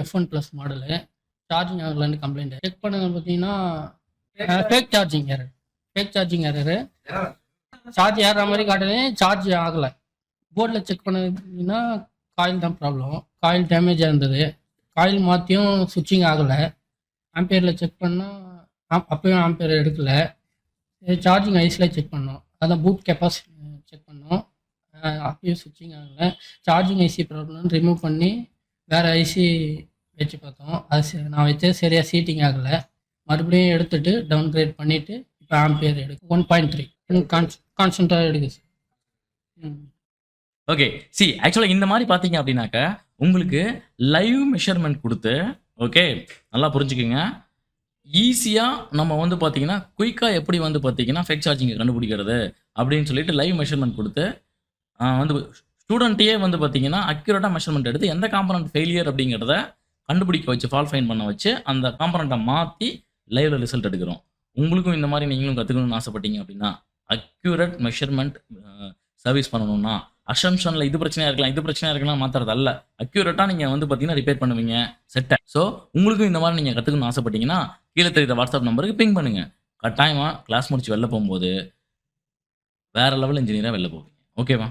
F1 plus model. Charging ஆகலன்னு complaint. Check பண்ணது பார்த்தீங்கன்னா, fake charging error. Fake charging error. Charge ஏறுற மாரி காட்டுது, சார்ஜ் ஆகல. போர்டில் செக் பண்ணதுன்னா காயில் தான் ப்ராப்ளம். காயில் டேமேஜாக இருந்தது. காயில் மாற்றியும் சுவிட்சிங் ஆகலை. ஆம்பியரில் செக் பண்ணால் அப்பயும் ஆம்பியர் எடுக்கல. சார்ஜிங் ஐஸில் செக் பண்ணோம். அதான் பூட் கெப்பாசிட்டி செக் பண்ணோம். அப்பயும் சுவிட்சிங் ஆகலை. சார்ஜிங் ஐசி ப்ராப்ளம் ரிமூவ் பண்ணி வேறு ஐசி வச்சு பார்த்தோம். அது நான் வச்சது சரியாக சீட்டிங் ஆகலை. மறுபடியும் எடுத்துட்டு டவுன் கிரேட் பண்ணிவிட்டு இப்போ ஆம்பியர் எடுக்கு 1.3 கான்ஸ்டண்ட்டாக எடுக்குது. ஓகே. ஆக்சுவலாக இந்த மாதிரி பார்த்தீங்க அப்படின்னாக்கா உங்களுக்கு லைவ் மெஷர்மெண்ட் கொடுத்து, ஓகே, நல்லா புரிஞ்சுக்குங்க. ஈஸியாக நம்ம வந்து பார்த்தீங்கன்னா குயிக்காக எப்படி வந்து பார்த்தீங்கன்னா ஃபேக் சார்ஜிங்கை கண்டுபிடிக்கிறது அப்படின்னு சொல்லிட்டு லைவ் மெஷர்மெண்ட் கொடுத்து வந்து ஸ்டூடெண்ட்டையே வந்து பார்த்தீங்கன்னா அக்யூரேட்டாக மெஷர்மெண்ட் எடுத்து எந்த காம்பனண்ட் ஃபெயிலியர் அப்படிங்கிறத கண்டுபிடிக்க வச்சு ஃபால் ஃபைன் பண்ண வச்சு அந்த காம்பனண்ட்டை மாற்றி லைவ்ல ரிசல்ட் எடுக்கிறோம். உங்களுக்கும் இந்த மாதிரி நீங்களும் கற்றுக்கணும்னு ஆசைப்பட்டீங்க அப்படின்னா, அக்யூரேட் மெஷர்மெண்ட் சர்வீஸ் பண்ணணும்னா, அசம்ஷனில் இது பிரச்சனையாக இருக்கலாம், இது பிரச்சனையாக இருக்கலாம் மாற்றுறது அல்ல. அக்யூரேட்டாக நீங்கள் வந்து பார்த்தீங்கன்னா ரிப்பேர் பண்ணுவீங்க செட்டை. ஸோ உங்களுக்கும் இந்த மாதிரி நீங்கள் கற்றுக்கணும்னு ஆசைப்பட்டீங்கன்னா, கீழே தெரியுற வாட்ஸ்அப் நம்பருக்கு பிங் பண்ணுங்கள். கட்டாயமாக கிளாஸ் முடிச்சு வெளில போகும்போது வேறு லெவல் இன்ஜினியராக வெளில போவீங்க. ஓகேவா?